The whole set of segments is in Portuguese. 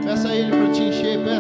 Peça a Ele para te encher.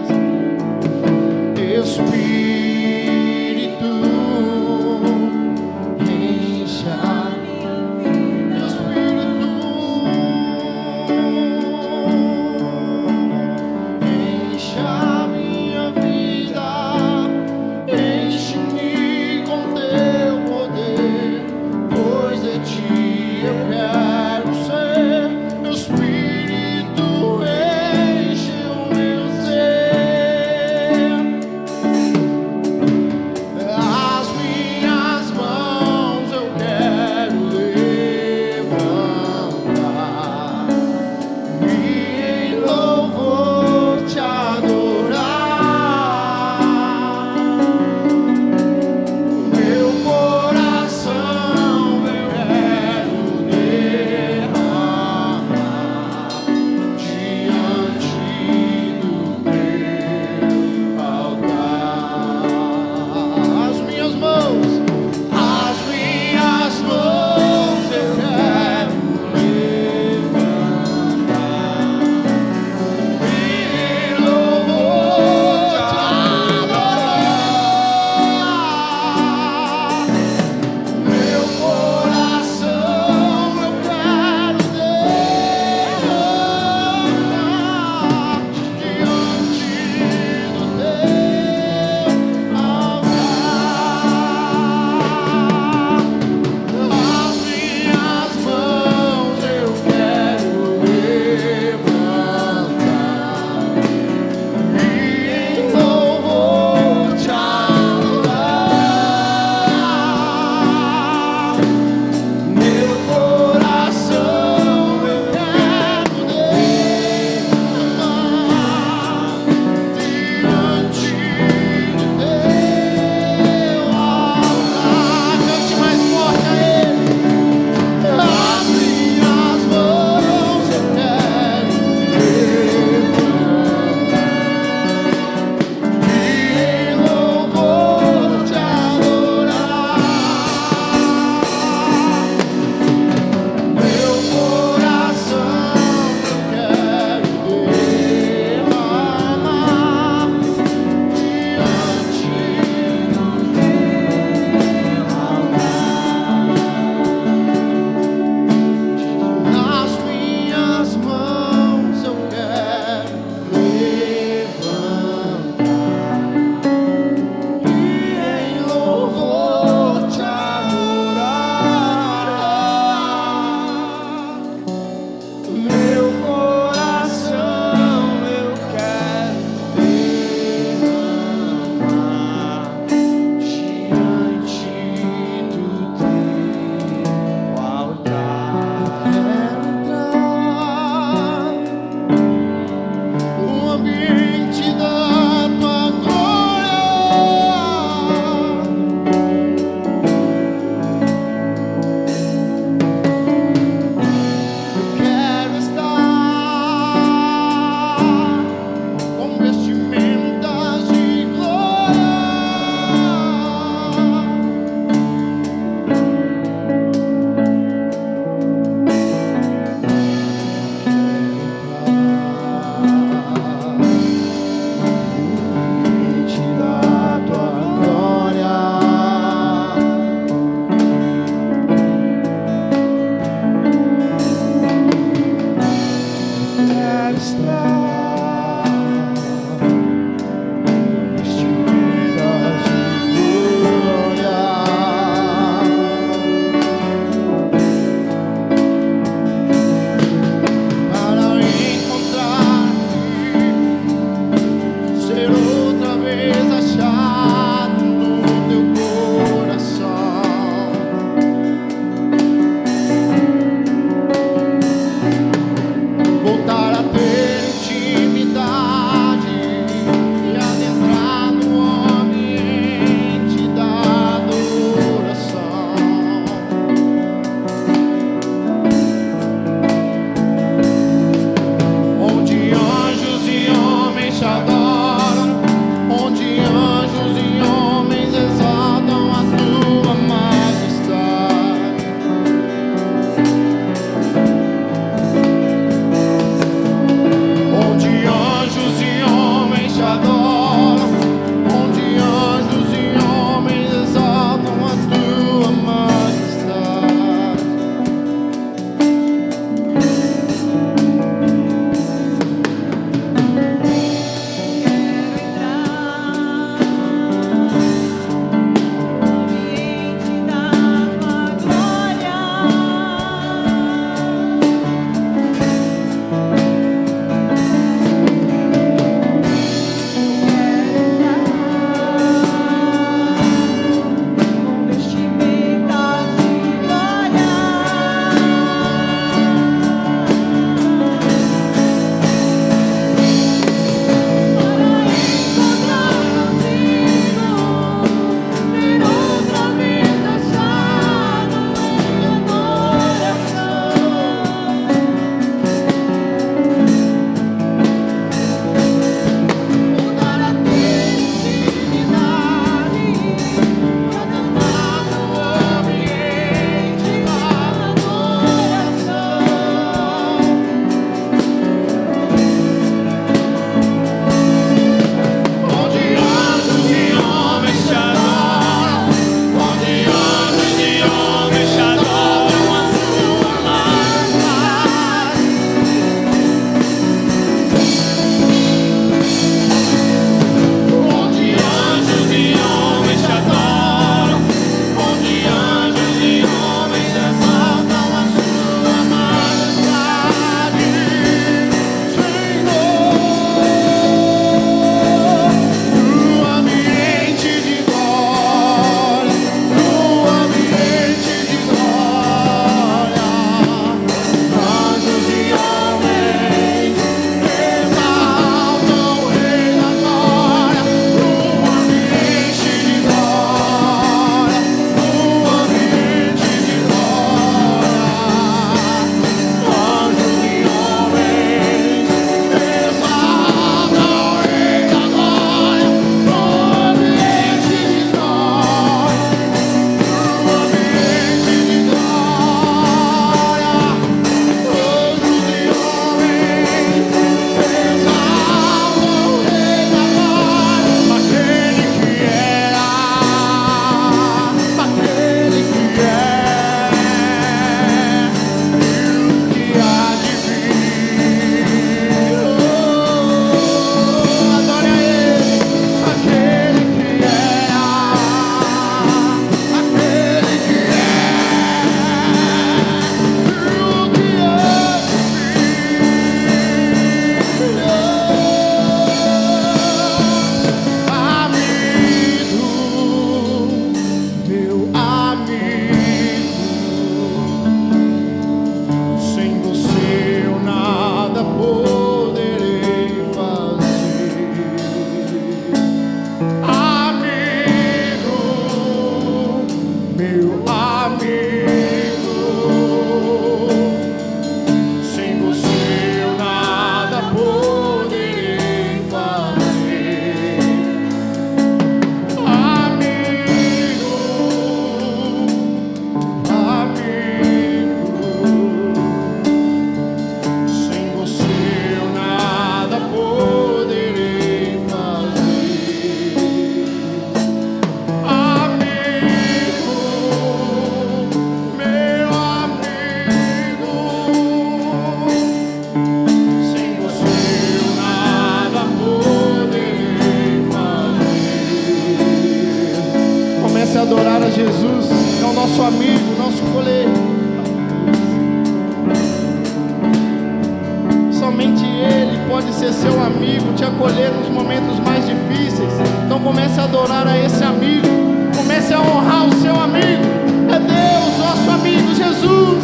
seu amigo, te acolher nos momentos mais difíceis. Então comece a adorar a esse amigo, comece a honrar o seu amigo. É Deus, nosso amigo Jesus.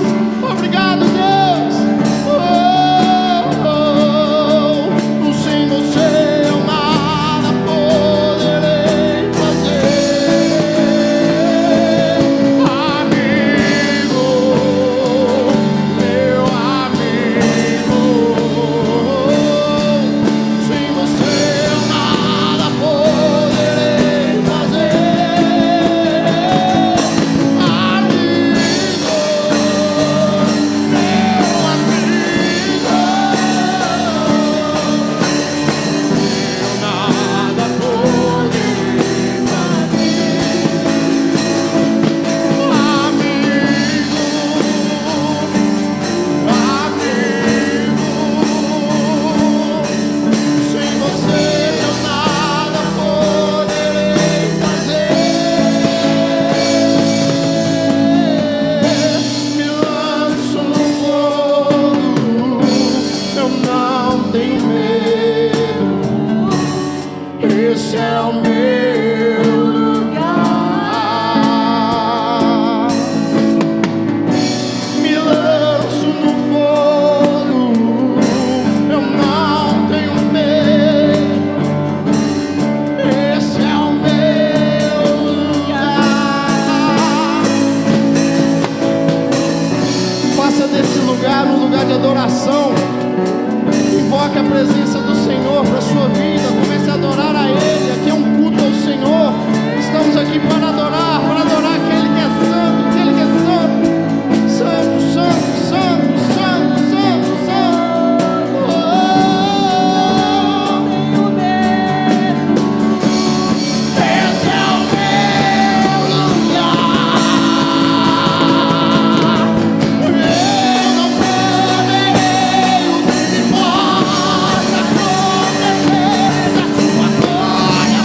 Obrigado, Deus. Sem você eu nada poderei fazer. Amigo, meu amigo, sem você eu nada poderei fazer. Amigo, meu amigo, nada poderei esse é o meu lugar. Me lanço no fogo, eu não tenho medo. Esse é o meu lugar. Faça desse lugar um lugar de adoração. Invoque a presença do Senhor para a sua vida. Comece a adorar a Ele. Aqui é um culto ao Senhor. Estamos aqui para adorar aquele que é santo, aquele que é santo. Santo, santo, santo, santo, santo, santo. Oh, meu Deus. Esse é o meu lugar. Eu não poderei o que me possa acontecer. Da sua glória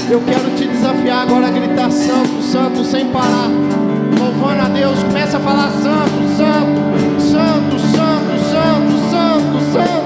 Eu quero te desafiar agora a gritar santo, santo, sem parar. Louvando a Deus, começa a falar santo, santo, santo, santo, santo, santo, santo.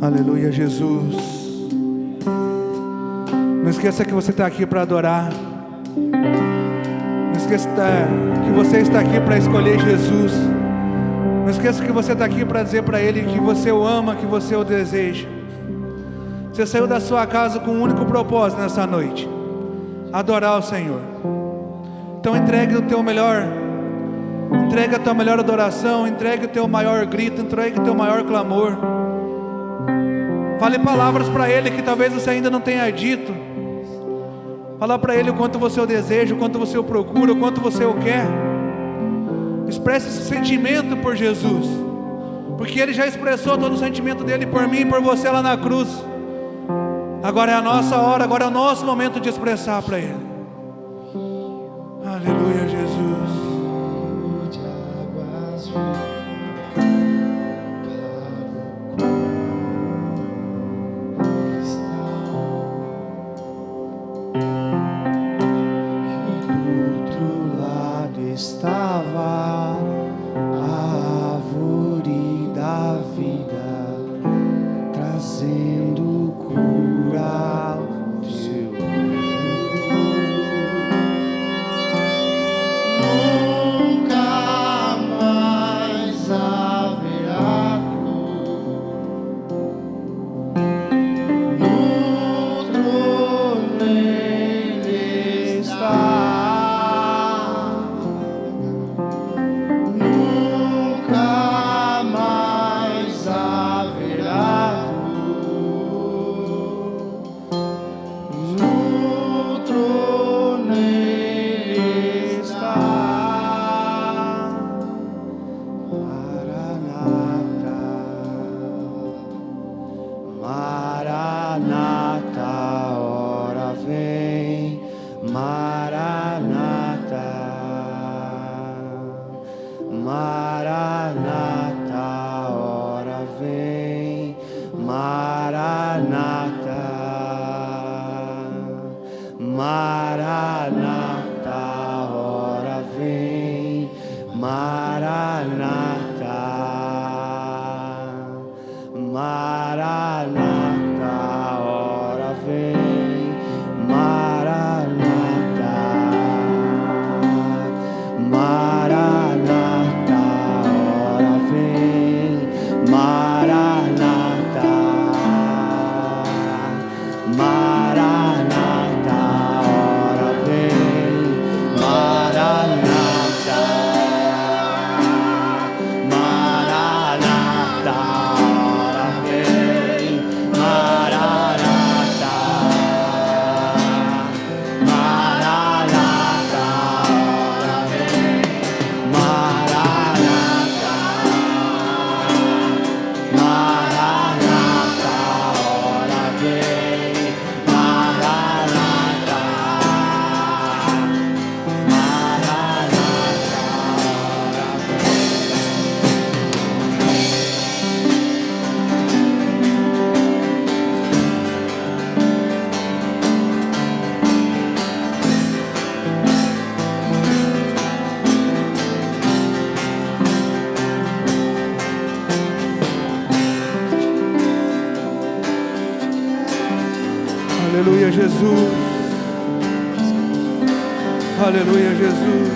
Aleluia, Jesus. Não esqueça que você está aqui para adorar. Não esqueça que você está aqui para escolher Jesus. Não esqueça que você está aqui para dizer para Ele que você o ama, que você o deseja. Você saiu da sua casa com um único propósito nessa noite: adorar o Senhor. Então entregue o teu melhor, entregue a tua melhor adoração, entregue o teu maior grito, entregue o teu maior clamor. Fale palavras para Ele que talvez você ainda não tenha dito. Fala para Ele o quanto você o deseja, o quanto você o procura, o quanto você o quer. Expresse esse sentimento por Jesus, porque Ele já expressou todo o sentimento dele por mim e por você lá na cruz. Agora é a nossa hora, agora é o nosso momento de expressar para Ele. Aleluia, Jesus. Estava a árvore da vida, trazendo cura ao teu nunca mais haverá no trono Ele está. Aleluia, Jesus. Aleluia, Jesus.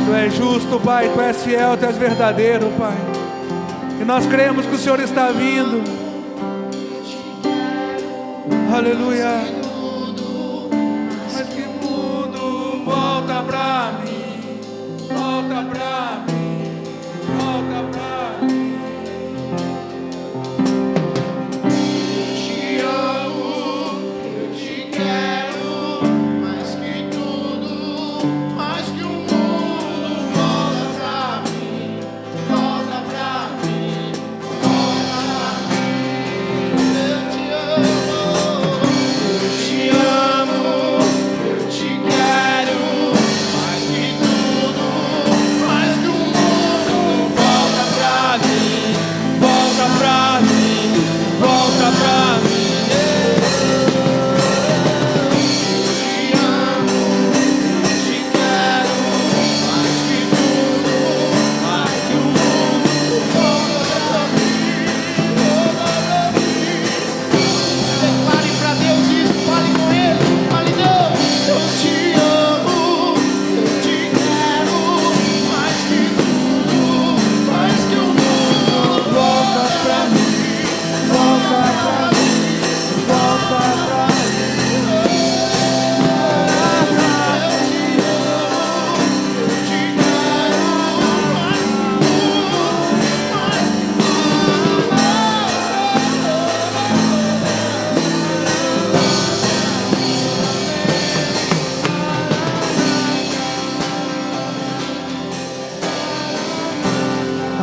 Tu és justo, Pai, Tu és fiel, Tu és verdadeiro, Pai. E nós cremos que o Senhor está vindo. Aleluia. Mas que mundo volta pra mim, volta pra mim, volta pra mim.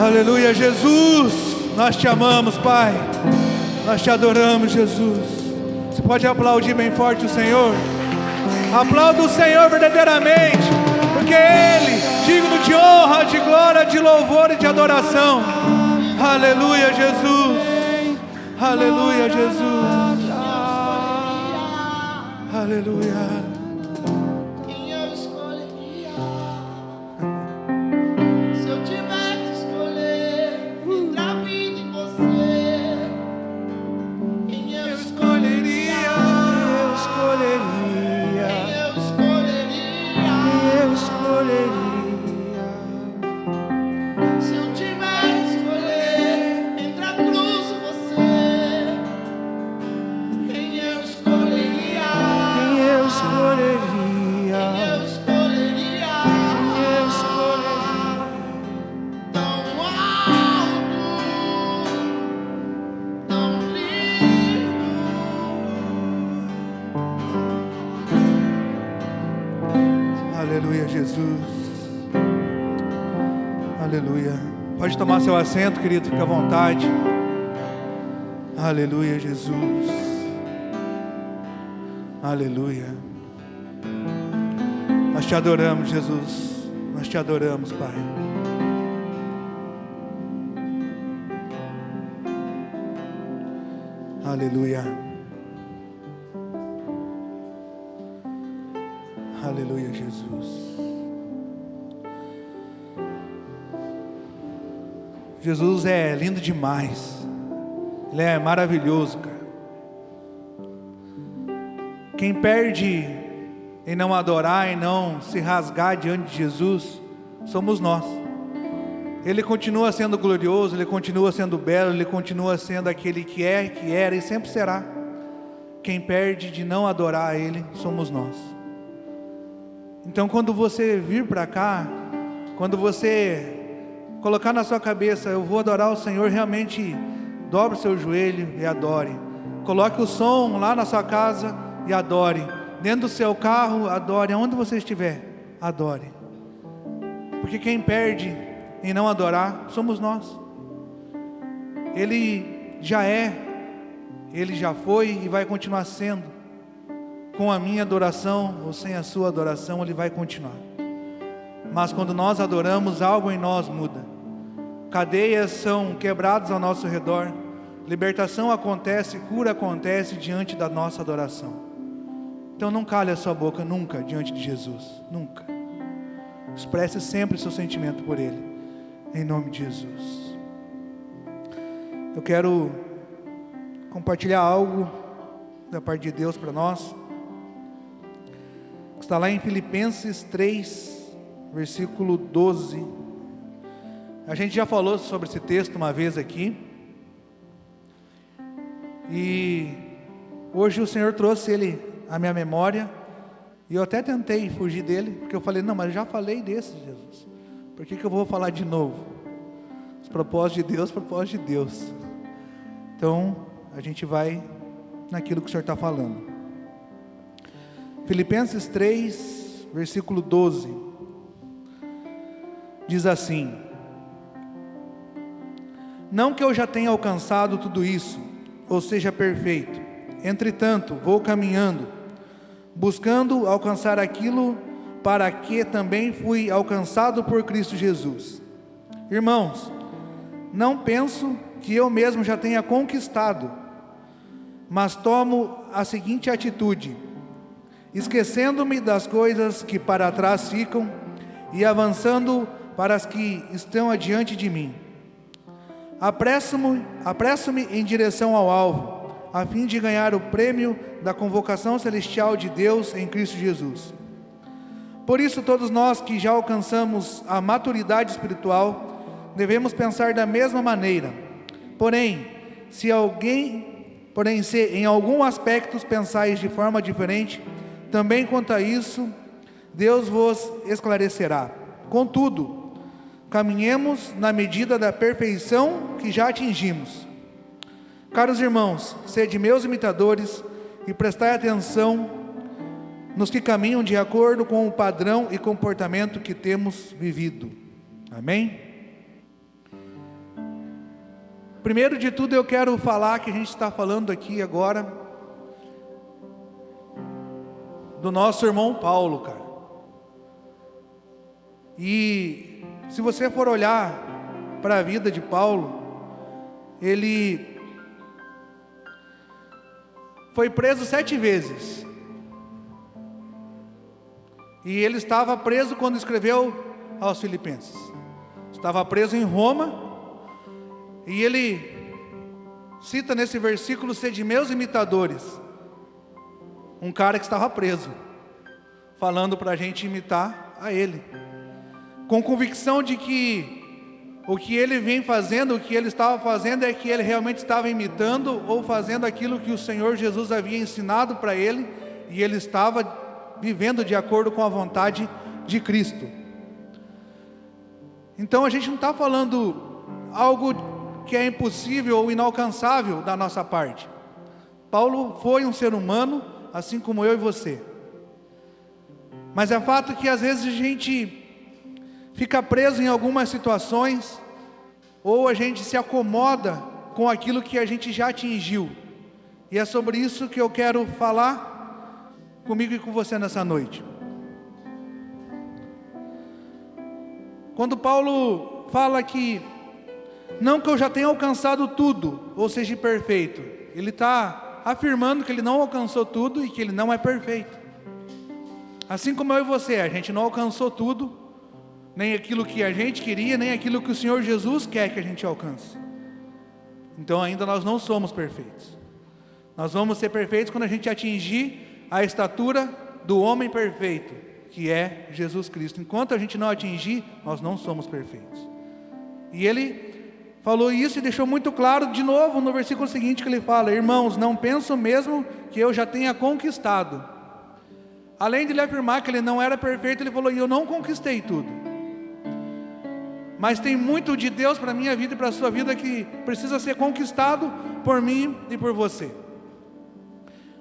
Aleluia, Jesus. Nós te amamos, Pai. Nós te adoramos, Jesus. Você pode aplaudir bem forte o Senhor? Aplauda o Senhor verdadeiramente, porque Ele, digno de honra, de glória, de louvor e de adoração. Aleluia, Jesus. Aleluia, Jesus. Aleluia. Quem eu escolheria? Se eu tiver que escolher entre a vida e você, quem eu escolheria? Eu escolheria. Quem eu escolheria? Eu escolheria. Se eu tiver que escolher entre a cruz e você, quem eu escolheria? Eu escolheria. Eu escolheria. Eu escolheria. Tão alto, tão lindo. Aleluia, Jesus. Aleluia. Pode tomar seu assento, querido, fica à vontade. Aleluia, Jesus. Aleluia. Nós te adoramos, Jesus. Nós te adoramos, Pai. Aleluia. Aleluia, Jesus. Jesus é lindo demais. Ele é maravilhoso, cara. Quem perde em não adorar, em não se rasgar diante de Jesus, somos nós. Ele continua sendo glorioso, Ele continua sendo belo, Ele continua sendo aquele que é, que era e sempre será. Quem perde de não adorar a Ele, somos nós. Então quando você vir para cá, quando você colocar na sua cabeça, eu vou adorar o Senhor, realmente dobre o seu joelho e adore. Coloque o som lá na sua casa e adore. Dentro do seu carro, adore. Aonde você estiver, adore. Porque quem perde em não adorar, somos nós. Ele já é, Ele já foi e vai continuar sendo. Com a minha adoração ou sem a sua adoração, Ele vai continuar. Mas quando nós adoramos, algo em nós muda. Cadeias são quebradas ao nosso redor. Libertação acontece, cura acontece diante da nossa adoração. Então não cale a sua boca nunca diante de Jesus. Nunca. Expresse sempre o seu sentimento por Ele. Em nome de Jesus. Eu quero compartilhar algo da parte de Deus para nós. Está lá em Filipenses 3, versículo 12. A gente já falou sobre esse texto uma vez aqui. E hoje o Senhor trouxe ele à minha memória. E eu até tentei fugir dele, porque eu falei, não, mas eu já falei desse, Jesus. Por que eu vou falar de novo? Os propósitos de Deus, propósitos de Deus. Então, a gente vai naquilo que o Senhor está falando. Filipenses 3, versículo 12. Diz assim: não que eu já tenha alcançado tudo isso, ou seja perfeito. Entretanto, vou caminhando, buscando alcançar aquilo para que também fui alcançado por Cristo Jesus. Irmãos, não penso que eu mesmo já tenha conquistado, mas tomo a seguinte atitude: esquecendo-me das coisas que para trás ficam e avançando para as que estão adiante de mim. Apresso-me em direção ao alvo, a fim de ganhar o prêmio da convocação celestial de Deus em Cristo Jesus. Por isso, todos nós que já alcançamos a maturidade espiritual, devemos pensar da mesma maneira. Porém, se em algum aspecto pensais de forma diferente, também quanto a isso, Deus vos esclarecerá. Contudo, caminhemos na medida da perfeição que já atingimos. Caros irmãos, sede meus imitadores e prestai atenção nos que caminham de acordo com o padrão e comportamento que temos vivido. Amém? Primeiro de tudo eu quero falar que a gente está falando aqui agora do nosso irmão Paulo, cara. E se você for olhar para a vida de Paulo, ele foi preso 7 vezes. E ele estava preso quando escreveu aos Filipenses. Estava preso em Roma. E ele cita nesse versículo: sede meus imitadores. Um cara que estava preso, falando para a gente imitar a ele, com convicção de que o que ele vem fazendo, o que ele estava fazendo, é que ele realmente estava imitando ou fazendo aquilo que o Senhor Jesus havia ensinado para ele, e ele estava vivendo de acordo com a vontade de Cristo. Então a gente não está falando algo que é impossível ou inalcançável da nossa parte. Paulo foi um ser humano, assim como eu e você. Mas é fato que às vezes a gente fica preso em algumas situações, ou a gente se acomoda com aquilo que a gente já atingiu. E é sobre isso que eu quero falar comigo e com você nessa noite. Quando Paulo fala que não que eu já tenha alcançado tudo, ou seja, perfeito, ele está afirmando que ele não alcançou tudo e que ele não é perfeito. Assim como eu e você, a gente não alcançou tudo, nem aquilo que a gente queria, nem aquilo que o Senhor Jesus quer que a gente alcance. Então ainda nós não somos perfeitos. Nós vamos ser perfeitos quando a gente atingir a estatura do homem perfeito, que é Jesus Cristo. Enquanto a gente não atingir, nós não somos perfeitos. E ele falou isso e deixou muito claro de novo no versículo seguinte, que ele fala: irmãos, não penso mesmo que eu já tenha conquistado. Além de ele afirmar que ele não era perfeito, ele falou: e eu não conquistei tudo, mas tem muito de Deus para a minha vida e para a sua vida que precisa ser conquistado por mim e por você.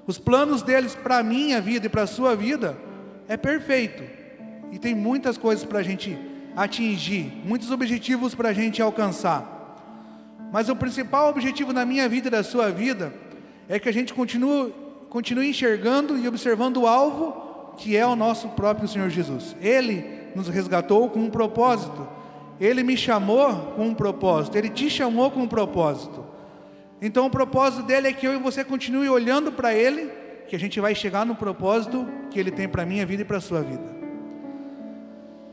Os planos deles para a minha vida e para a sua vida é perfeito, e tem muitas coisas para a gente atingir, muitos objetivos para a gente alcançar. Mas o principal objetivo na minha vida e da sua vida é que a gente continue enxergando e observando o alvo, que é o nosso próprio Senhor Jesus. Ele nos resgatou com um propósito. Ele me chamou com um propósito. Ele te chamou com um propósito. Então o propósito dele é que eu e você continue olhando para ele, que a gente vai chegar no propósito que ele tem para a minha vida e para a sua vida.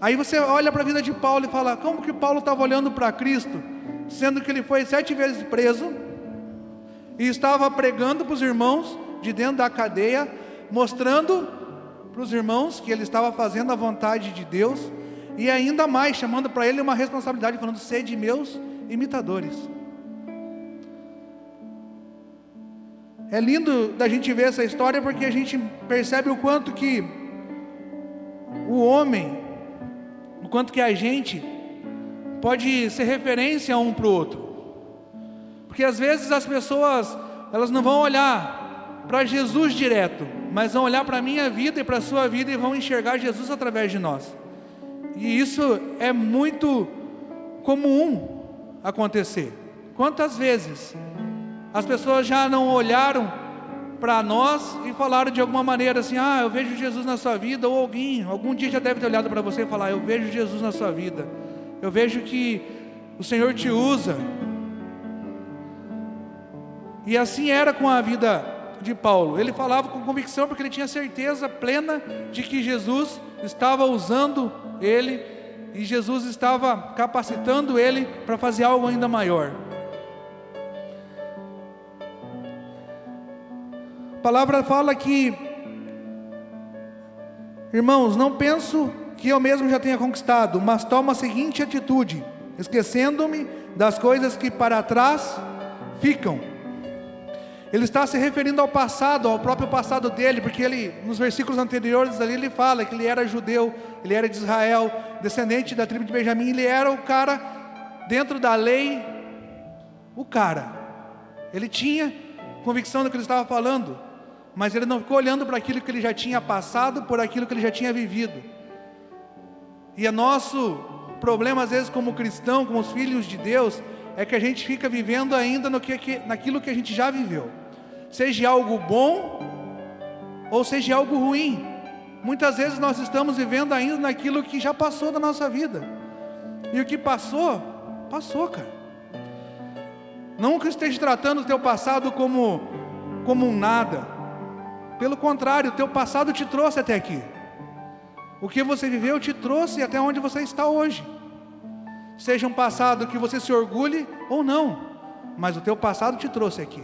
Aí você olha para a vida de Paulo e fala: como que Paulo estava olhando para Cristo, sendo que ele foi 7 vezes preso e estava pregando para os irmãos de dentro da cadeia, mostrando para os irmãos que ele estava fazendo a vontade de Deus, e ainda mais chamando para ele uma responsabilidade, falando: sede meus imitadores. É lindo da gente ver essa história, porque a gente percebe o quanto que o homem, o quanto que a gente pode ser referência um para o outro. Porque às vezes as pessoas, elas não vão olhar para Jesus direto, mas vão olhar para a minha vida e para a sua vida e vão enxergar Jesus através de nós. E isso é muito comum acontecer. Quantas vezes as pessoas já não olharam para nós e falaram de alguma maneira assim: ah, eu vejo Jesus na sua vida. Ou algum dia já deve ter olhado para você e falar: eu vejo Jesus na sua vida, eu vejo que o Senhor te usa. E assim era com a vida de Paulo. Ele falava com convicção, porque ele tinha certeza plena de que Jesus estava usando ele, e Jesus estava capacitando ele para fazer algo ainda maior. A palavra fala que: irmãos, não penso que eu mesmo já tenha conquistado, mas tomo a seguinte atitude, esquecendo-me das coisas que para trás ficam. Ele está se referindo ao passado, ao próprio passado dele, porque ele, nos versículos anteriores ali, ele fala que ele era judeu, ele era de Israel, descendente da tribo de Benjamim. Ele era o cara dentro da lei, ele tinha convicção do que ele estava falando, mas ele não ficou olhando para aquilo que ele já tinha passado, por aquilo que ele já tinha vivido. E é nosso problema às vezes como cristão, como os filhos de Deus, é que a gente fica vivendo ainda naquilo que a gente já viveu, seja algo bom ou seja algo ruim. Muitas vezes nós estamos vivendo ainda naquilo que já passou da nossa vida, e o que passou, passou, cara. Nunca esteja tratando o teu passado como um nada. Pelo contrário, o teu passado te trouxe até aqui. O que você viveu te trouxe até onde você está hoje. Seja um passado que você se orgulhe ou não, mas o teu passado te trouxe aqui.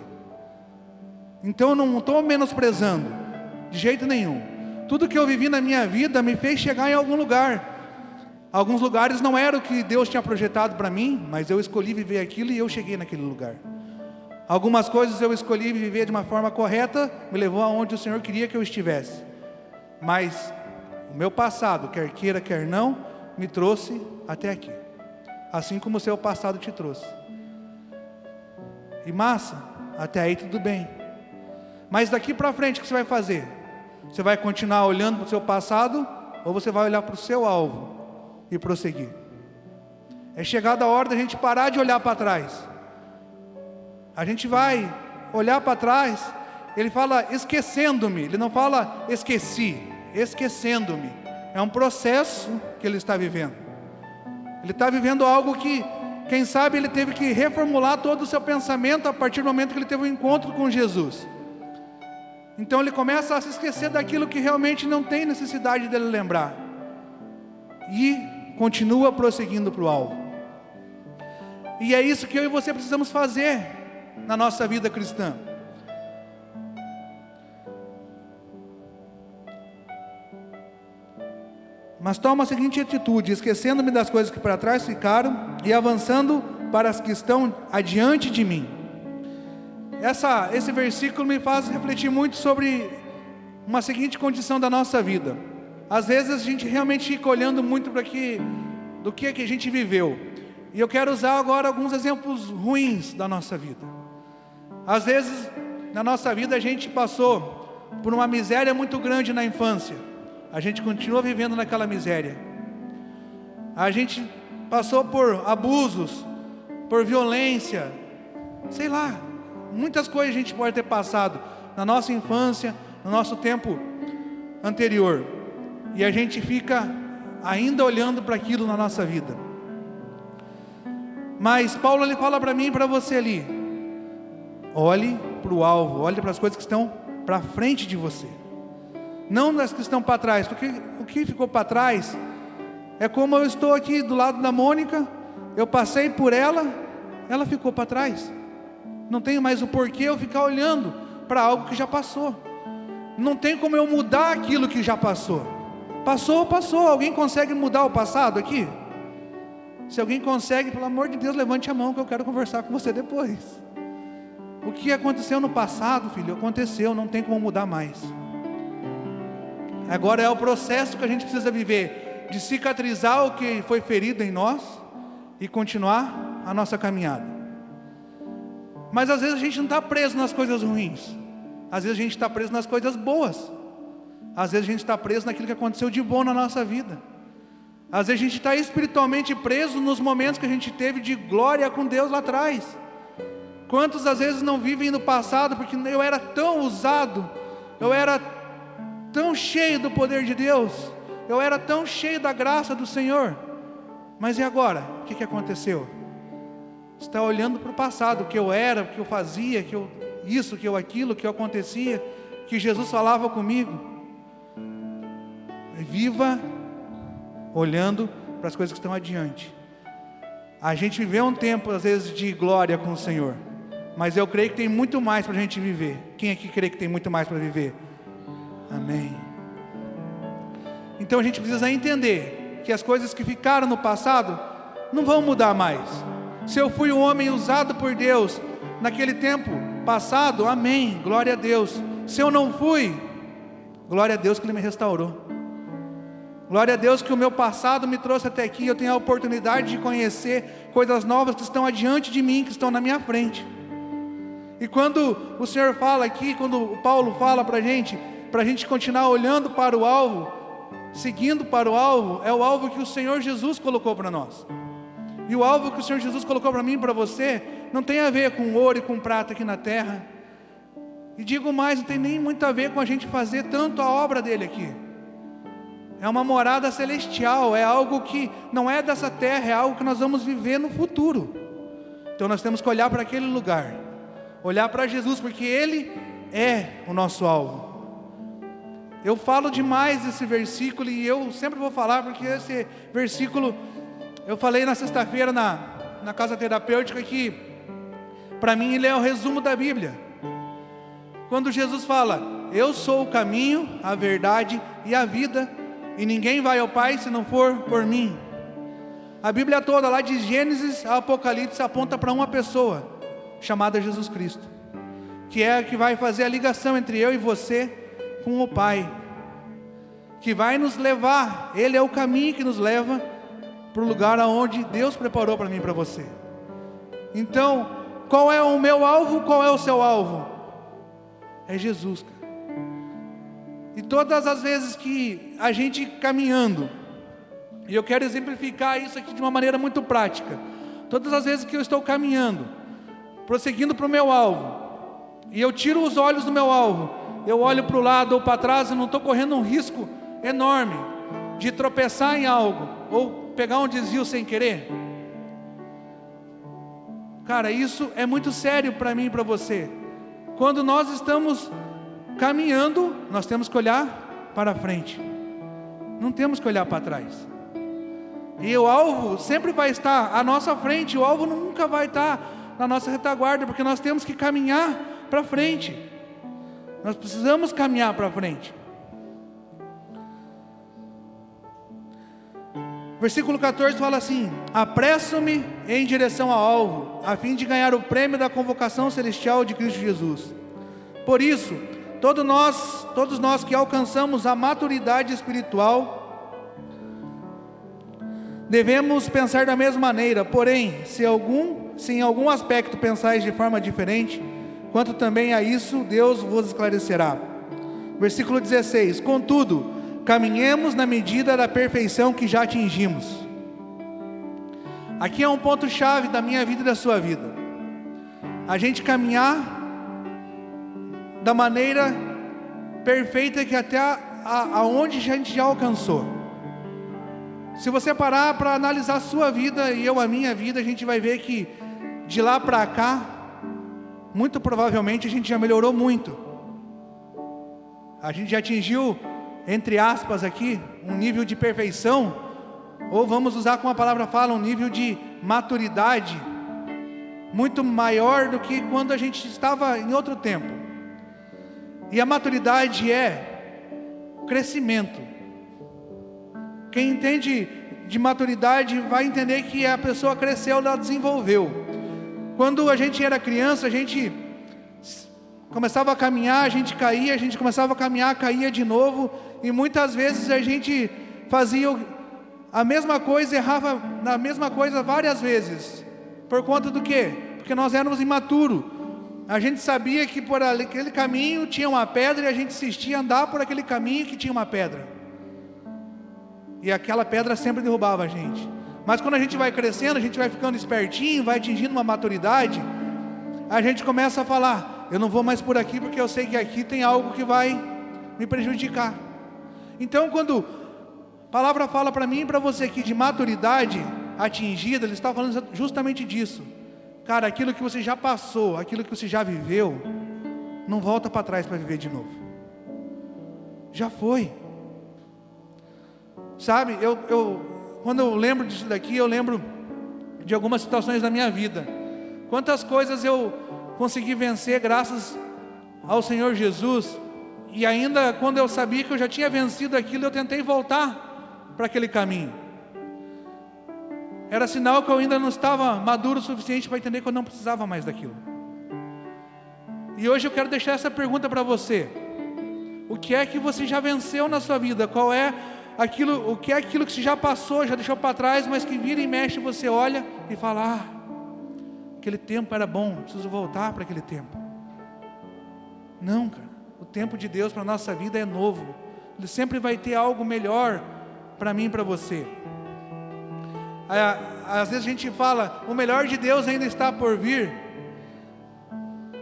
Então eu não estou menosprezando, de jeito nenhum. Tudo que eu vivi na minha vida me fez chegar em algum lugar. Alguns lugares não era o que Deus tinha projetado para mim, mas eu escolhi viver aquilo e eu cheguei naquele lugar. Algumas coisas eu escolhi viver de uma forma correta, me levou aonde o Senhor queria que eu estivesse. Mas o meu passado, quer queira, quer não, me trouxe até aqui. Assim como o seu passado te trouxe. E massa, até aí tudo bem. Mas daqui para frente o que você vai fazer? Você vai continuar olhando para o seu passado, ou você vai olhar para o seu alvo e prosseguir? É chegada a hora da gente parar de olhar para trás. A gente vai olhar para trás. Ele fala esquecendo-me, ele não fala esqueci, esquecendo-me. É um processo que ele está vivendo. Ele está vivendo algo que, quem sabe, ele teve que reformular todo o seu pensamento a partir do momento que ele teve um encontro com Jesus. Então ele começa a se esquecer daquilo que realmente não tem necessidade dele lembrar, e continua prosseguindo para o alvo. E é isso que eu e você precisamos fazer na nossa vida cristã. Mas toma a seguinte atitude: esquecendo-me das coisas que para trás ficaram e avançando para as que estão adiante de mim. Esse versículo me faz refletir muito sobre uma seguinte condição da nossa vida. Às vezes a gente realmente fica olhando muito para do que a gente viveu. E eu quero usar agora alguns exemplos ruins da nossa vida. Às vezes na nossa vida a gente passou por uma miséria muito grande na infância. A gente continua vivendo naquela miséria. A gente passou por abusos, por violência, sei lá, muitas coisas a gente pode ter passado na nossa infância, no nosso tempo anterior. E a gente fica ainda olhando para aquilo na nossa vida. Mas Paulo ele fala para mim e para você ali: olhe para o alvo, olhe para as coisas que estão para frente de você, não das que estão para trás, porque o que ficou para trás é como eu estou aqui do lado da Mônica, eu passei por ela, ela ficou para trás. Não tenho mais o porquê eu ficar olhando para algo que já passou. Não tem como eu mudar aquilo que já passou. Passou, passou. Alguém consegue mudar o passado aqui? Se alguém consegue, pelo amor de Deus, levante a mão que eu quero conversar com você depois. O que aconteceu no passado, filho, aconteceu, não tem como mudar mais. Agora é o processo que a gente precisa viver, de cicatrizar o que foi ferido em nós e continuar a nossa caminhada. Mas às vezes a gente não está preso nas coisas ruins. Às vezes a gente está preso nas coisas boas. Às vezes a gente está preso naquilo que aconteceu de bom na nossa vida. Às vezes a gente está espiritualmente preso nos momentos que a gente teve de glória com Deus lá atrás. Quantos às vezes não vivem no passado porque eu era tão usado, eu era tão cheio do poder de Deus, eu era tão cheio da graça do Senhor, mas e agora? O que aconteceu? Você está olhando para o passado, o que eu era, o que eu fazia, isso, que eu aquilo, que eu acontecia, que Jesus falava comigo. Viva olhando para as coisas que estão adiante. A gente viveu um tempo às vezes de glória com o Senhor, mas eu creio que tem muito mais para a gente viver. Quem aqui crê que tem muito mais para viver? Amém. Então a gente precisa entender que as coisas que ficaram no passado não vão mudar mais. Se eu fui um homem usado por Deus naquele tempo passado, amém, glória a Deus. Se eu não fui, glória a Deus que Ele me restaurou. Glória a Deus que o meu passado me trouxe até aqui. Eu tenho a oportunidade de conhecer coisas novas que estão adiante de mim, que estão na minha frente. E quando o Senhor fala aqui, quando o Paulo fala para a gente continuar olhando para o alvo, seguindo para o alvo, é o alvo que o Senhor Jesus colocou para nós. E o alvo que o Senhor Jesus colocou para mim e para você não tem a ver com ouro e com prata aqui na terra. E digo mais, não tem nem muito a ver com a gente fazer tanto a obra dele aqui. É uma morada celestial, é algo que não é dessa terra, é algo que nós vamos viver no futuro. Então nós temos que olhar para aquele lugar, olhar para Jesus, porque Ele é o nosso alvo. Eu falo demais desse versículo e eu sempre vou falar, porque esse versículo, eu falei na sexta-feira na casa terapêutica que, para mim, ele é o resumo da Bíblia. Quando Jesus fala, eu sou o caminho, a verdade e a vida, e ninguém vai ao Pai se não for por mim. A Bíblia toda, lá de Gênesis a Apocalipse, aponta para uma pessoa, chamada Jesus Cristo, que é a que vai fazer a ligação entre eu e você com o Pai, que vai nos levar, Ele é o caminho que nos leva para o lugar aonde Deus preparou para mim e para você. Então, qual é o meu alvo, qual é o seu alvo? É Jesus, cara. E todas as vezes que a gente caminhando, e eu quero exemplificar isso aqui de uma maneira muito prática, todas as vezes que eu estou caminhando, prosseguindo para o meu alvo, e eu tiro os olhos do meu alvo, eu olho para o lado ou para trás, eu não estou correndo um risco enorme de tropeçar em algo, ou pegar um desvio sem querer. Cara, isso é muito sério para mim e para você. Quando nós estamos caminhando, nós temos que olhar para frente, não temos que olhar para trás. E o alvo sempre vai estar à nossa frente, o alvo nunca vai estar na nossa retaguarda, porque nós temos que caminhar para frente. Nós precisamos caminhar para frente. Versículo 14 fala assim: apresso-me em direção ao alvo, a fim de ganhar o prêmio da convocação celestial de Cristo Jesus. Por isso, todos nós que alcançamos a maturidade espiritual, devemos pensar da mesma maneira. Porém, se em algum aspecto pensais de forma diferente, quanto também a isso, Deus vos esclarecerá. Versículo 16: contudo, caminhemos na medida da perfeição que já atingimos. Aqui é um ponto chave da minha vida e da sua vida. A gente caminhar da maneira perfeita que até aonde a gente já alcançou. Se você parar para analisar a sua vida e eu a minha vida, a gente vai ver que de lá para cá, muito provavelmente a gente já melhorou muito. A gente já atingiu, entre aspas aqui, um nível de perfeição, ou vamos usar como a palavra fala, um nível de maturidade muito maior do que quando a gente estava em outro tempo. E a maturidade é crescimento. Quem entende de maturidade vai entender que a pessoa cresceu, ela desenvolveu. Quando a gente era criança, a gente começava a caminhar, a gente caía, a gente começava a caminhar, caía de novo, e muitas vezes a gente fazia a mesma coisa, errava na mesma coisa várias vezes. Por conta do quê? Porque nós éramos imaturos. A gente sabia que por aquele caminho tinha uma pedra, e a gente insistia em andar por aquele caminho que tinha uma pedra, e aquela pedra sempre derrubava a gente. Mas quando a gente vai crescendo, a gente vai ficando espertinho, vai atingindo uma maturidade, a gente começa a falar: eu não vou mais por aqui, porque eu sei que aqui tem algo que vai me prejudicar. Então, quando a palavra fala para mim e para você aqui de maturidade atingida, ele está falando justamente disso. Cara, aquilo que você já passou, aquilo que você já viveu, não volta para trás para viver de novo. Já foi. Sabe, quando eu lembro disso daqui, eu lembro de algumas situações da minha vida. Quantas coisas eu consegui vencer graças ao Senhor Jesus, e ainda quando eu sabia que eu já tinha vencido aquilo, eu tentei voltar para aquele caminho. Era sinal que eu ainda não estava maduro o suficiente para entender que eu não precisava mais daquilo. E hoje eu quero deixar essa pergunta para você: o que é que você já venceu na sua vida? Qual é aquilo, o que é aquilo que você já passou, já deixou para trás, mas que vira e mexe, você olha e fala: aquele tempo era bom, preciso voltar para aquele tempo. Não, cara, o tempo de Deus para a nossa vida é novo. Ele sempre vai ter algo melhor para mim e para você. às vezes a gente fala, o melhor de Deus ainda está por vir.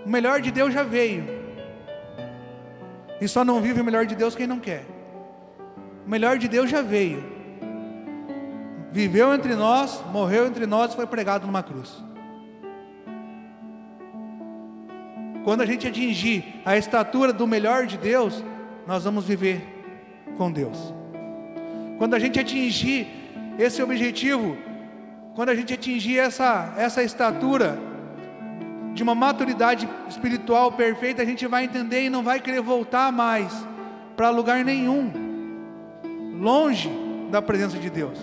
O melhor de Deus já veio. E só não vive o melhor de Deus quem não quer. O melhor de Deus já veio. Viveu entre nós, morreu entre nós e foi pregado numa cruz. Quando a gente atingir a estatura do melhor de Deus, nós vamos viver com Deus. Quando a gente atingir esse objetivo, quando a gente atingir essa estatura de uma maturidade espiritual perfeita, a gente vai entender e não vai querer voltar mais para lugar nenhum, longe da presença de Deus.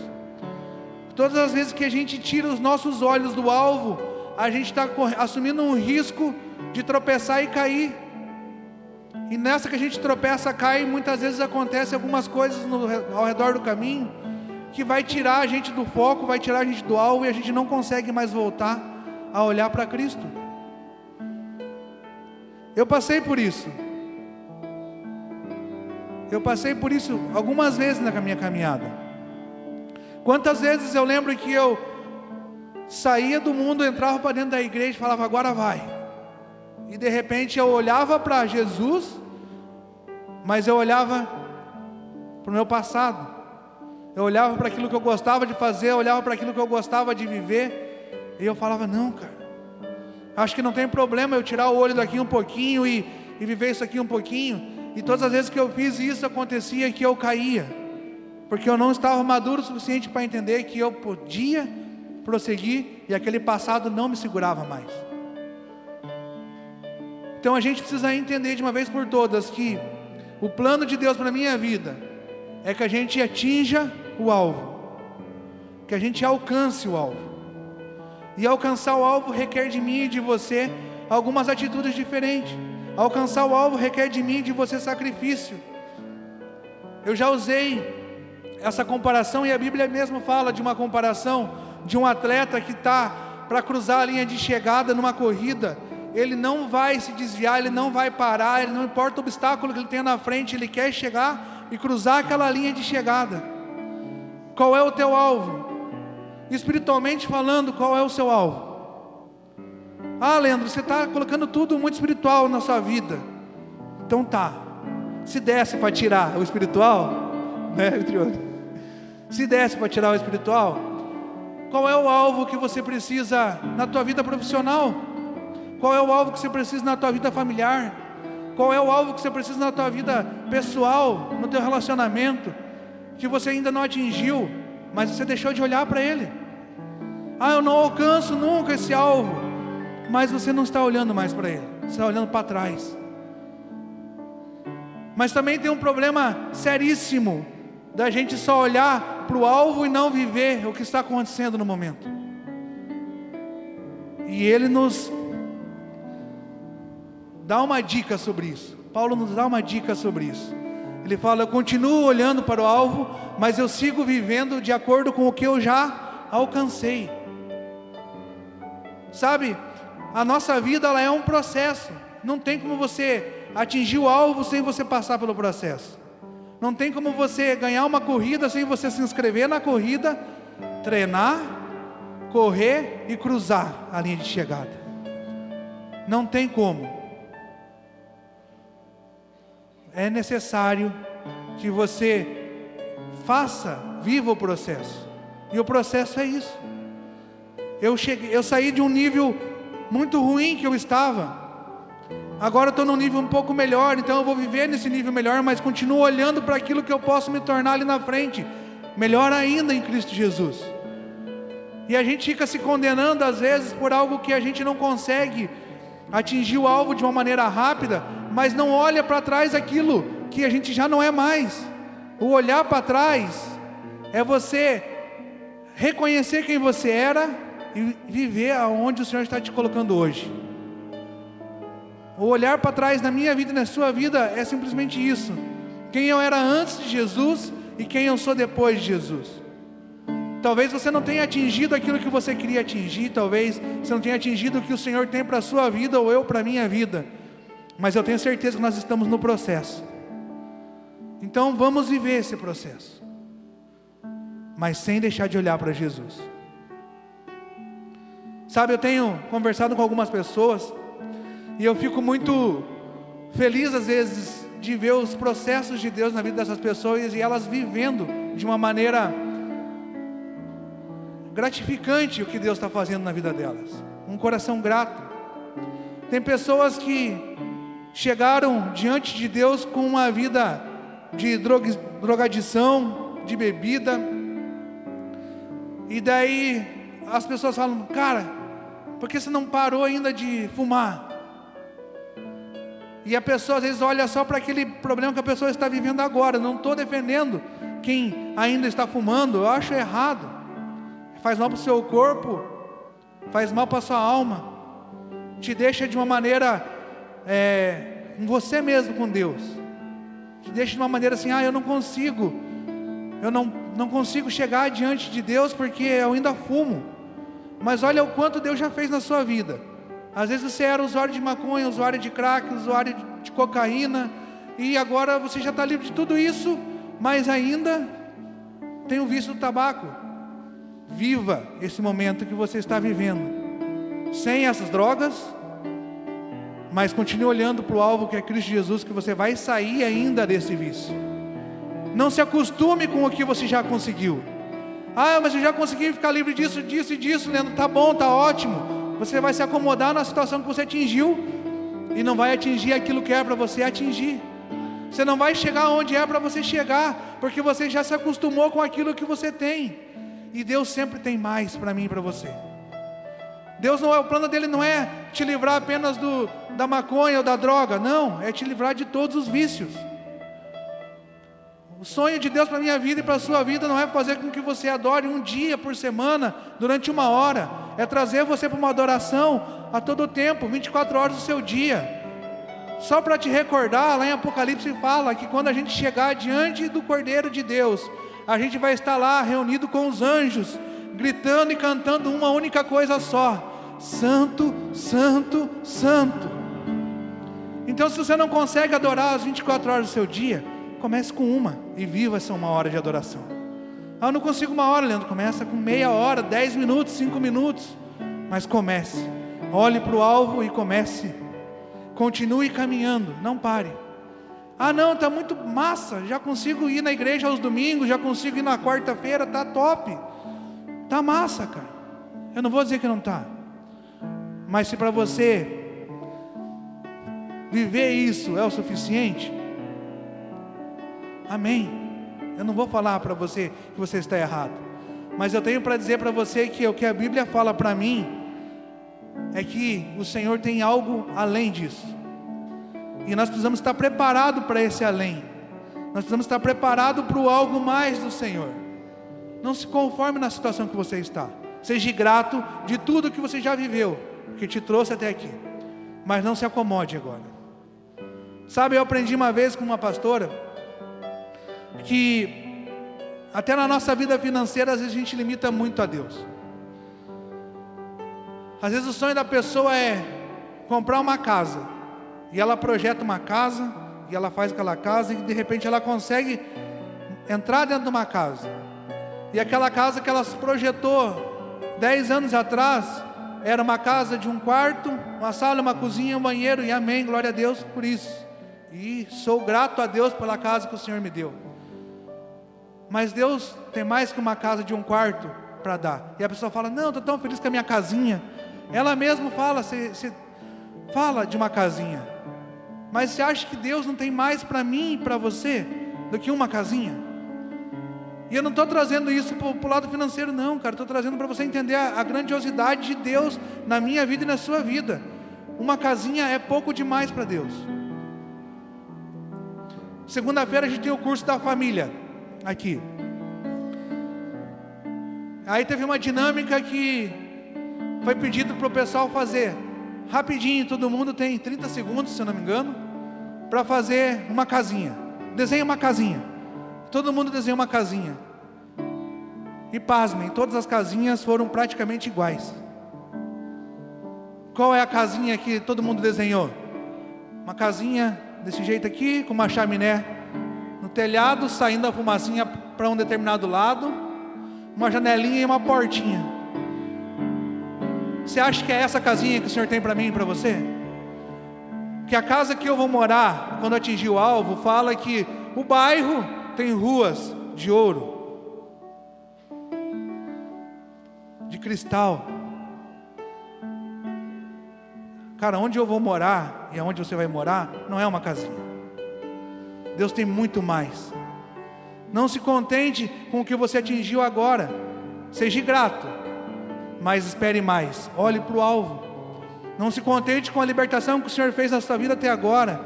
Todas as vezes que a gente tira os nossos olhos do alvo, a gente está assumindo um risco de tropeçar e cair. E nessa que a gente tropeça, cai, muitas vezes acontece algumas coisas ao redor do caminho que vai tirar a gente do foco, vai tirar a gente do alvo, e a gente não consegue mais voltar a olhar para Cristo. Eu passei por isso. Eu passei por isso algumas vezes na minha caminhada. Quantas vezes eu lembro que eu saía do mundo, entrava para dentro da igreja e falava, agora vai. E de repente eu olhava para Jesus, mas eu olhava para o meu passado. Eu olhava para aquilo que eu gostava de fazer, eu olhava para aquilo que eu gostava de viver, e eu falava, não, cara, acho que não tem problema eu tirar o olho daqui um pouquinho e viver isso aqui um pouquinho. E todas as vezes que eu fiz isso, acontecia que eu caía, porque eu não estava maduro o suficiente para entender que eu podia prosseguir, e aquele passado não me segurava mais. Então a gente precisa entender de uma vez por todas que o plano de Deus para a minha vida é que a gente atinja o alvo, que a gente alcance o alvo. E alcançar o alvo requer de mim e de você algumas atitudes diferentes. Alcançar o alvo requer de mim e de você sacrifício. Eu já usei essa comparação, e a Bíblia mesmo fala de uma comparação de um atleta que está para cruzar a linha de chegada numa corrida. Ele não vai se desviar, ele não vai parar, ele não importa o obstáculo que ele tenha na frente, ele quer chegar e cruzar aquela linha de chegada. Qual é o teu alvo? Espiritualmente falando, qual é o seu alvo? Ah, Leandro, você está colocando tudo muito espiritual na sua vida. Então tá, se desse para tirar o espiritual, né, se desse para tirar o espiritual, qual é o alvo que você precisa na tua vida profissional? Qual é o alvo que você precisa na tua vida familiar? Qual é o alvo que você precisa na tua vida pessoal, no teu relacionamento, que você ainda não atingiu, mas você deixou de olhar para ele? Ah, eu não alcanço nunca esse alvo, mas você não está olhando mais para ele, você está olhando para trás. Mas também tem um problema seríssimo da gente só olhar para o alvo e não viver o que está acontecendo no momento. E ele nos dá uma dica sobre isso. Paulo nos dá uma dica sobre isso. Ele fala, eu continuo olhando para o alvo, mas eu sigo vivendo de acordo com o que eu já alcancei. Sabe, a nossa vida ela é um processo. Não tem como você atingir o alvo sem você passar pelo processo. Não tem como você ganhar uma corrida sem você se inscrever na corrida, treinar, correr e cruzar a linha de chegada. Não tem como. É necessário que você viva o processo. E o processo é isso. Eu saí de um nível muito ruim que eu estava. Agora eu estou num nível um pouco melhor, então eu vou viver nesse nível melhor, mas continuo olhando para aquilo que eu posso me tornar ali na frente, melhor ainda em Cristo Jesus. E a gente fica se condenando às vezes por algo que a gente não consegue atingir o alvo de uma maneira rápida, mas não olha para trás aquilo que a gente já não é mais. O olhar para trás é você reconhecer quem você era e viver aonde o Senhor está te colocando hoje. O olhar para trás na minha vida e na sua vida é simplesmente isso: quem eu era antes de Jesus e quem eu sou depois de Jesus. Talvez você não tenha atingido aquilo que você queria atingir, talvez você não tenha atingido o que o Senhor tem para a sua vida ou eu para a minha vida, mas eu tenho certeza que nós estamos no processo. Então vamos viver esse processo, mas sem deixar de olhar para Jesus. Sabe, eu tenho conversado com algumas pessoas e eu fico muito feliz às vezes de ver os processos de Deus na vida dessas pessoas e elas vivendo de uma maneira gratificante o que Deus está fazendo na vida delas. Um coração grato. Tem pessoas que chegaram diante de Deus com uma vida de drogadição, de bebida, e daí as pessoas falam: cara, por que você não parou ainda de fumar? E a pessoa às vezes olha só para aquele problema que a pessoa está vivendo agora. Não estou defendendo quem ainda está fumando, eu acho errado. Faz mal para o seu corpo, faz mal para a sua alma, te deixa de uma maneira com você mesmo, com Deus. Te deixa de uma maneira assim: eu não consigo chegar diante de Deus porque eu ainda fumo. Mas olha o quanto Deus já fez na sua vida. Às vezes você era usuário de maconha, usuário de crack, usuário de cocaína, e agora você já está livre de tudo isso, mas ainda tem o vício do tabaco. Viva esse momento que você está vivendo sem essas drogas, mas continue olhando para o alvo que é Cristo Jesus, que você vai sair ainda desse vício. Não se acostume com o que você já conseguiu. Mas eu já consegui ficar livre disso, disso e disso, Leandro. Tá bom, tá ótimo. Você vai se acomodar na situação que você atingiu e não vai atingir aquilo que é para você atingir. Você não vai chegar onde é para você chegar, porque você já se acostumou com aquilo que você tem. E Deus sempre tem mais para mim e para você. Deus não é, o plano dele não é te livrar apenas da maconha ou da droga, não, é te livrar de todos os vícios. O sonho de Deus para a minha vida e para a sua vida não é fazer com que você adore um dia por semana, durante 1 hora, é trazer você para uma adoração a todo tempo, 24 horas do seu dia. Só para te recordar, lá em Apocalipse fala que quando a gente chegar diante do Cordeiro de Deus, a gente vai estar lá reunido com os anjos, gritando e cantando uma única coisa só: Santo, Santo, Santo. Então, se você não consegue adorar as 24 horas do seu dia, comece com uma e viva essa 1 hora de adoração. Eu não consigo 1 hora, Leandro. Começa com meia hora, 10 minutos, 5 minutos. Mas comece, olhe para o alvo e comece. Continue caminhando, não pare. Não, está muito massa, já consigo ir na igreja aos domingos, já consigo ir na quarta-feira, está top. Está massa, cara. Eu não vou dizer que não está. Mas se para você viver isso é o suficiente, amém. Eu não vou falar para você que você está errado, mas eu tenho para dizer para você que o que a Bíblia fala para mim é que o Senhor tem algo além disso, e nós precisamos estar preparados para esse além. Nós precisamos estar preparados para o algo mais do Senhor. Não se conforme na situação que você está. Seja grato de tudo que você já viveu, que te trouxe até aqui, mas não se acomode agora. Sabe, eu aprendi uma vez com uma pastora que até na nossa vida financeira às vezes a gente limita muito a Deus. Às vezes o sonho da pessoa é comprar uma casa, e ela projeta uma casa, e ela faz aquela casa, e de repente ela consegue entrar dentro de uma casa, e aquela casa que ela projetou 10 anos atrás era uma casa de 1 quarto, uma sala, uma cozinha, um banheiro, e amém, glória a Deus por isso, e sou grato a Deus pela casa que o Senhor me deu. Mas Deus tem mais que uma casa de 1 quarto para dar. E a pessoa fala: não, estou tão feliz com a minha casinha. Ela mesma fala, você fala de uma casinha, mas você acha que Deus não tem mais para mim e para você do que uma casinha? E eu não estou trazendo isso para o lado financeiro não, cara. Estou trazendo para você entender a grandiosidade de Deus na minha vida e na sua vida. Uma casinha é pouco demais para Deus. Segunda-feira a gente tem o curso da família aqui. Aí teve uma dinâmica que foi pedido para o pessoal fazer rapidinho. Todo mundo tem 30 segundos, se eu não me engano, para fazer uma casinha. Desenha uma casinha. Todo mundo desenha uma casinha. E pasmem, todas as casinhas foram praticamente iguais. Qual é a casinha que todo mundo desenhou? Uma casinha desse jeito aqui, com uma chaminé no telhado, saindo a fumacinha para um determinado lado, uma janelinha e uma portinha. Você acha que é essa casinha que o Senhor tem para mim e para você? Que a casa que eu vou morar, quando atingir o alvo, fala que o bairro tem ruas de ouro, de cristal. Cara, onde eu vou morar e aonde você vai morar, não é uma casinha. Deus tem muito mais. Não se contente com o que você atingiu agora. Seja grato, mas espere mais. Olhe para o alvo. Não se contente com a libertação que o Senhor fez na sua vida até agora.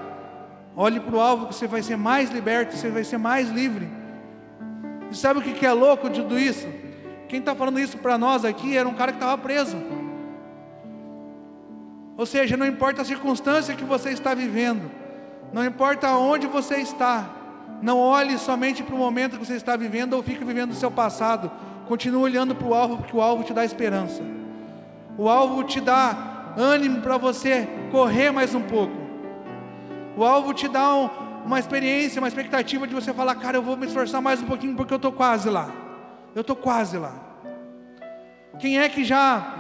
Olhe para o alvo, que você vai ser mais liberto, você vai ser mais livre. E sabe o que é louco de tudo isso? Quem está falando isso para nós aqui era um cara que estava preso. Ou seja, não importa a circunstância que você está vivendo, não importa onde você está, não olhe somente para o momento que você está vivendo ou fique vivendo o seu passado. Continue olhando para o alvo, porque o alvo te dá esperança. O alvo te dá ânimo para você correr mais um pouco. O alvo te dá uma experiência, uma expectativa de você falar: cara, eu vou me esforçar mais um pouquinho porque eu estou quase lá. Eu estou quase lá. Quem é que já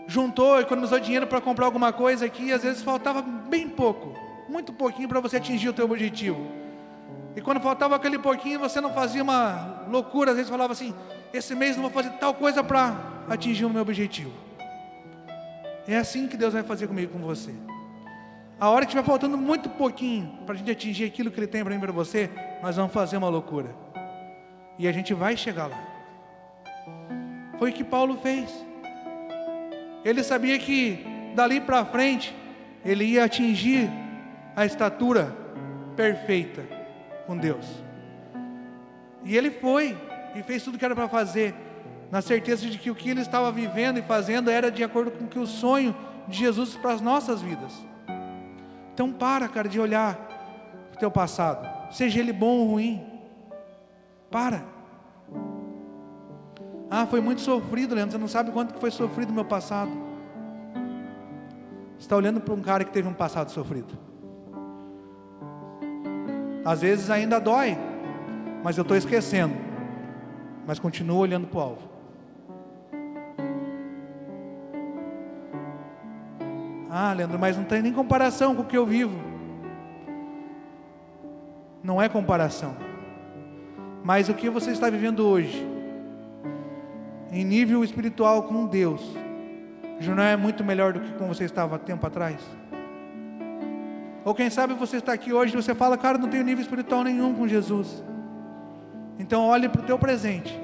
juntou, economizou dinheiro para comprar alguma coisa aqui, e às vezes faltava bem pouco, muito pouquinho para você atingir o teu objetivo? E quando faltava aquele pouquinho, você não fazia uma loucura, às vezes falava assim: esse mês não vou fazer tal coisa para atingir o meu objetivo. É assim que Deus vai fazer comigo e com você. A hora que estiver faltando muito pouquinho para a gente atingir aquilo que Ele tem para mim e para você, nós vamos fazer uma loucura. E a gente vai chegar lá. Foi o que Paulo fez. Ele sabia que dali para frente ele ia atingir a estatura perfeita com Deus. E ele foi e fez tudo que era para fazer, na certeza de que o que ele estava vivendo e fazendo era de acordo com que o sonho de Jesus para as nossas vidas. Então para, cara, de olhar para o teu passado, seja ele bom ou ruim. Para. Ah, foi muito sofrido, Leandro. Você não sabe quanto que foi sofrido o meu passado. Você está olhando para um cara que teve um passado sofrido. Às vezes ainda dói, mas eu estou esquecendo. Mas continuo olhando para o alvo. Ah, Leandro, mas não tem nem comparação com o que eu vivo. Não é comparação. Mas o que você está vivendo hoje, em nível espiritual com Deus, já não é muito melhor do que como você estava há tempo atrás? Ou quem sabe você está aqui hoje e você fala: cara, não tenho nível espiritual nenhum com Jesus. Então olhe para o teu presente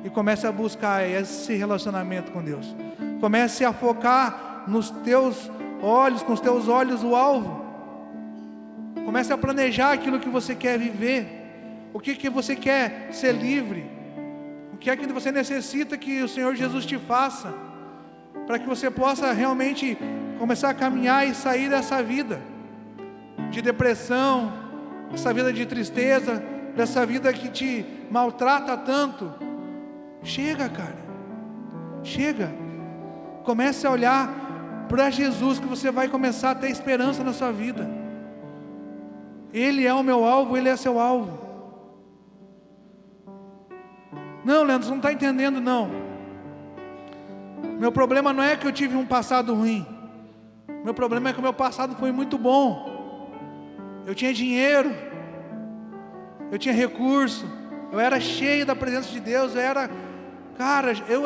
e comece a buscar esse relacionamento com Deus. Comece a focar nos teus olhos, com os teus olhos o alvo. Comece a planejar aquilo que você quer viver. O que você quer ser livre? O que é que você necessita que o Senhor Jesus te faça, para que você possa realmente começar a caminhar e sair dessa vida de depressão, dessa vida de tristeza, dessa vida que te maltrata tanto. Chega, cara. Chega. Comece a olhar para Jesus, que você vai começar a ter esperança na sua vida. Ele é o meu alvo, Ele é seu alvo. Não, Leandro, você não está entendendo, não. Meu problema não é que eu tive um passado ruim. Meu problema é que o meu passado foi muito bom. Eu tinha dinheiro, eu tinha recurso, eu era cheio da presença de Deus, eu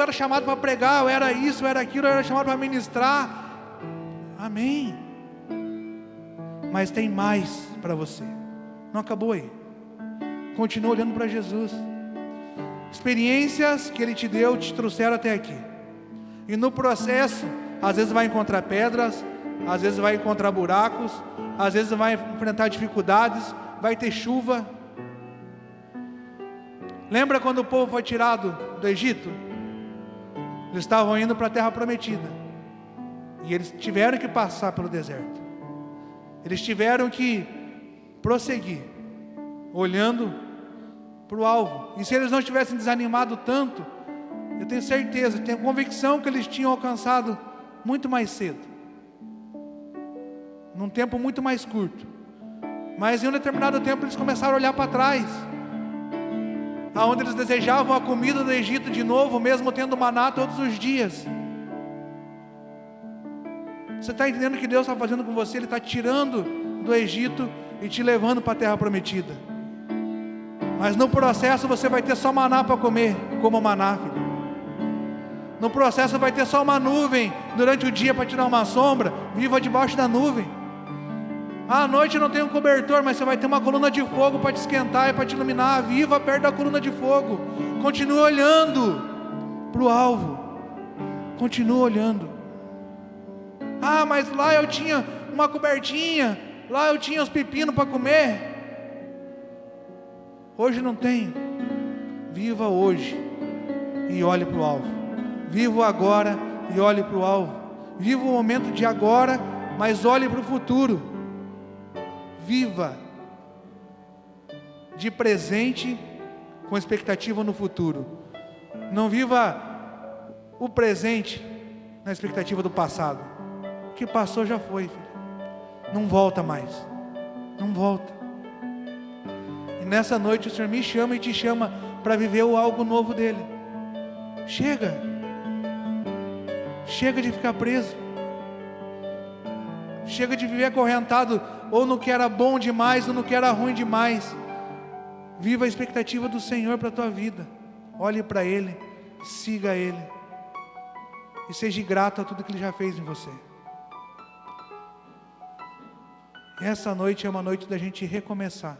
era chamado para pregar, eu era isso, eu era aquilo, eu era chamado para ministrar. Amém. Mas tem mais para você. Não acabou aí. Continua olhando para Jesus. Experiências que Ele te deu te trouxeram até aqui. E no processo, às vezes vai encontrar pedras, às vezes vai encontrar buracos, às vezes vai enfrentar dificuldades, vai ter chuva. Lembra quando o povo foi tirado do Egito? Eles estavam indo para a terra prometida, e eles tiveram que passar pelo deserto. Eles tiveram que prosseguir, olhando para o alvo. E se eles não tivessem desanimado tanto, eu tenho certeza, tenho convicção que eles tinham alcançado muito mais cedo, num tempo muito mais curto. Mas em um determinado tempo eles começaram a olhar para trás, aonde eles desejavam a comida do Egito de novo, mesmo tendo maná todos os dias. Você está entendendo o que Deus está fazendo com você? Ele está tirando do Egito e te levando para a terra prometida. Mas no processo você vai ter só maná para comer, como maná, filho. No processo vai ter só uma nuvem durante o dia para te dar uma sombra. Viva debaixo da nuvem. À noite não tem um cobertor, mas você vai ter uma coluna de fogo para te esquentar e para te iluminar. Viva perto da coluna de fogo. Continue olhando para o alvo. Continue olhando. Ah, mas lá eu tinha uma cobertinha, lá eu tinha os pepinos para comer. Hoje não tem. Viva hoje e olhe para o alvo. Viva o agora e olhe para o alvo. Viva o momento de agora, mas olhe para o futuro. Viva de presente com expectativa no futuro. Não viva o presente na expectativa do passado. O que passou já foi, filho. Não volta mais. Não volta. E nessa noite o Senhor me chama e te chama para viver o algo novo dele. Chega. Chega de ficar preso. Chega de viver acorrentado ou no que era bom demais ou no que era ruim demais. Viva a expectativa do Senhor para a tua vida. Olhe para Ele, siga Ele e seja grato a tudo que Ele já fez em você. Essa noite é uma noite da gente recomeçar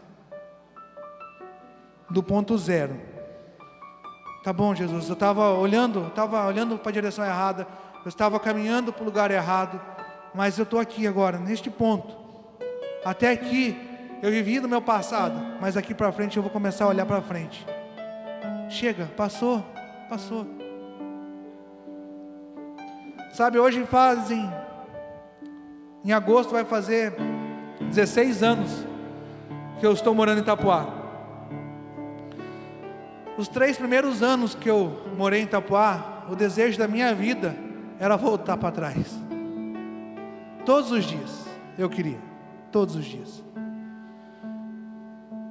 do ponto zero. Tá bom, Jesus, eu estava olhando para a direção errada, eu estava caminhando para o lugar errado, mas eu estou aqui agora, neste ponto. Até aqui eu vivi no meu passado, mas aqui para frente eu vou começar a olhar para frente. Chega, passou. Sabe, hoje em agosto vai fazer 16 anos que eu estou morando em Itapuá. Os 3 primeiros anos que eu morei em Itapuá, o desejo da minha vida era voltar para trás. Todos os dias eu queria, todos os dias.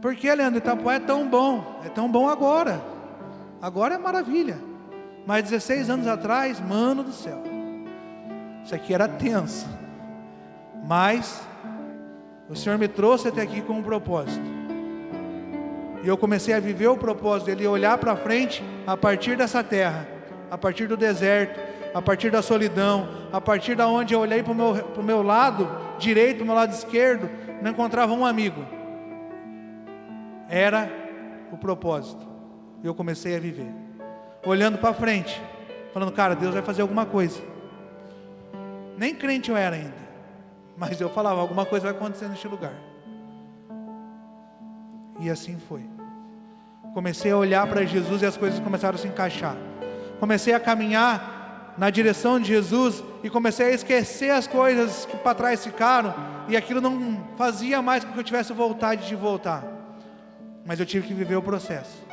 Porque, Leandro, Itapuá é tão bom agora é maravilha. Mas 16 anos atrás, mano do céu, isso aqui era tenso. Mas o Senhor me trouxe até aqui com um propósito. E eu comecei a viver o propósito dele, olhar para frente a partir dessa terra, a partir do deserto, a partir da solidão, a partir da onde eu olhei para o meu lado direito, para o meu lado esquerdo, não encontrava um amigo. Era o propósito. E eu comecei a viver, olhando para frente, falando, cara, Deus vai fazer alguma coisa. Nem crente eu era ainda, mas eu falava, alguma coisa vai acontecer neste lugar. E assim foi. Comecei a olhar para Jesus e as coisas começaram a se encaixar. Comecei a caminhar na direção de Jesus e comecei a esquecer as coisas que para trás ficaram, e aquilo não fazia mais com que eu tivesse vontade de voltar. Mas eu tive que viver o processo.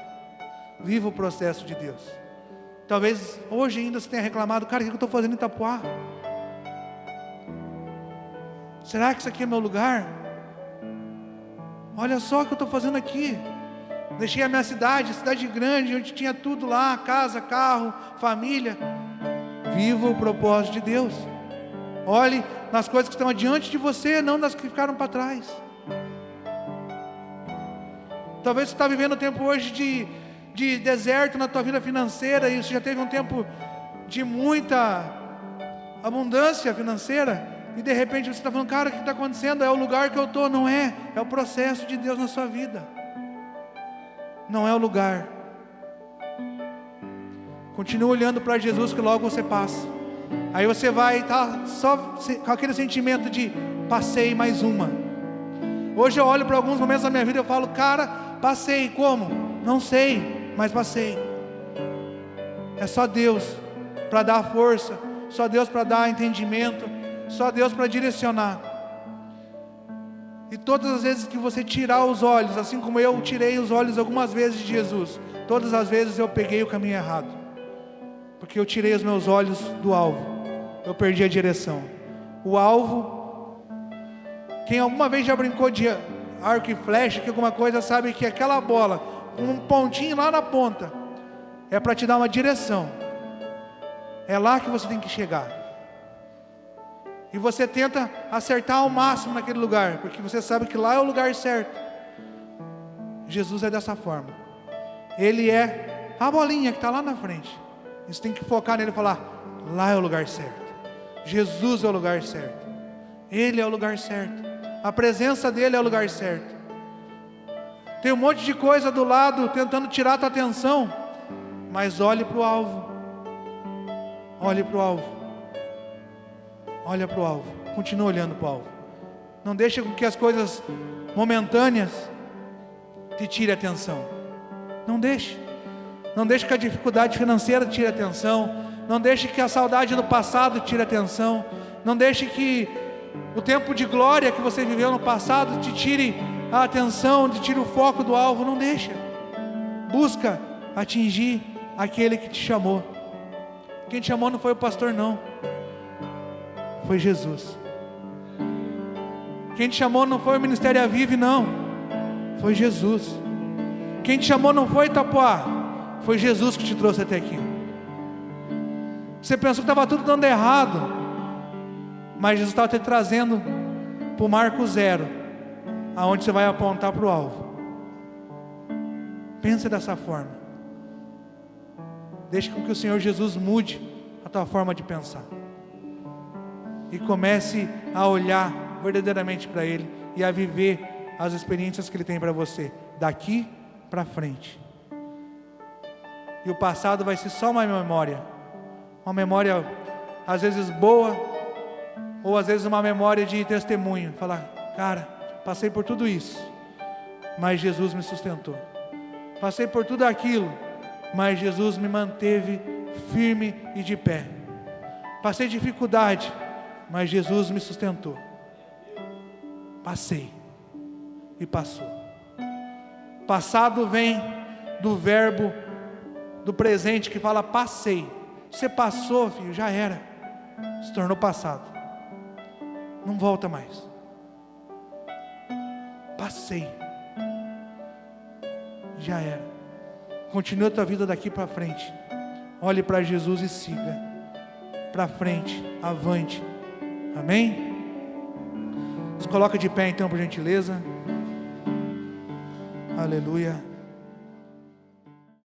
Viva o processo de Deus. Talvez hoje ainda você tenha reclamado, cara, o que eu estou fazendo em Itapuá? Será que isso aqui é meu lugar? Olha só o que eu estou fazendo aqui. Deixei a minha cidade grande, onde tinha tudo lá, casa, carro, família. Viva o propósito de Deus. Olhe nas coisas que estão adiante de você, não nas que ficaram para trás. Talvez você está vivendo um tempo hoje de deserto na tua vida financeira, e você já teve um tempo de muita abundância financeira, e de repente você está falando, cara, o que está acontecendo? É o lugar que eu estou. Não é, é o processo de Deus na sua vida. Não é o lugar. Continua olhando para Jesus, que logo você passa. Aí você vai estar só com aquele sentimento de passei mais uma. Hoje eu olho para alguns momentos da minha vida e eu falo, cara, passei, como? Não sei, mas passei. É só Deus para dar força, só Deus para dar entendimento, só Deus para direcionar. E todas as vezes que você tirar os olhos, assim como eu tirei os olhos algumas vezes de Jesus, todas as vezes eu peguei o caminho errado, porque eu tirei os meus olhos do alvo, eu perdi a direção. O alvo, quem alguma vez já brincou de arco e flecha, que alguma coisa, sabe que aquela bola, com um pontinho lá na ponta, é para te dar uma direção. É lá que você tem que chegar. e você tenta acertar ao máximo naquele lugar, porque você sabe que lá é o lugar certo. Jesus é dessa forma. Ele é a bolinha que está lá na frente. Você tem que focar nele e falar: lá é o lugar certo. Jesus é o lugar certo. Ele é o lugar certo. A presença dele é o lugar certo. Tem um monte de coisa do lado tentando tirar a tua atenção, mas olhe para o alvo. Olhe para o alvo. Olha para o alvo. Continua olhando para o alvo. Não deixe com que as coisas momentâneas te tirem a atenção. Não deixe. Não deixe que a dificuldade financeira tire a atenção. Não deixe que a saudade do passado tire a atenção. Não deixe que o tempo de glória que você viveu no passado te tire a atenção, te tire o foco do alvo. Não deixa. Busca atingir aquele que te chamou. Quem te chamou não foi o pastor, não. Foi Jesus. Quem te chamou não foi o Ministério Avive, não. Foi Jesus. Quem te chamou não foi Itapuá. Foi Jesus que te trouxe até aqui. Você pensou que estava tudo dando errado, mas Jesus estava te trazendo para o marco zero, aonde você vai apontar para o alvo. Pense dessa forma. Deixe com que o Senhor Jesus mude a tua forma de pensar, e comece a olhar verdadeiramente para Ele, e a viver as experiências que Ele tem para você, daqui para frente. E o passado vai ser só uma memória às vezes boa, ou às vezes uma memória de testemunho. Falar: cara, passei por tudo isso, mas Jesus me sustentou. Passei por tudo aquilo, mas Jesus me manteve firme e de pé. Passei dificuldade, mas Jesus me sustentou. Passei e passou. Passado vem do verbo do presente que fala passei. Você passou, filho, já era, se tornou passado, não volta mais. Passei, já era. Continua a tua vida daqui para frente. Olhe para Jesus e siga para frente, avante. Amém? Se coloca de pé então, por gentileza. Aleluia.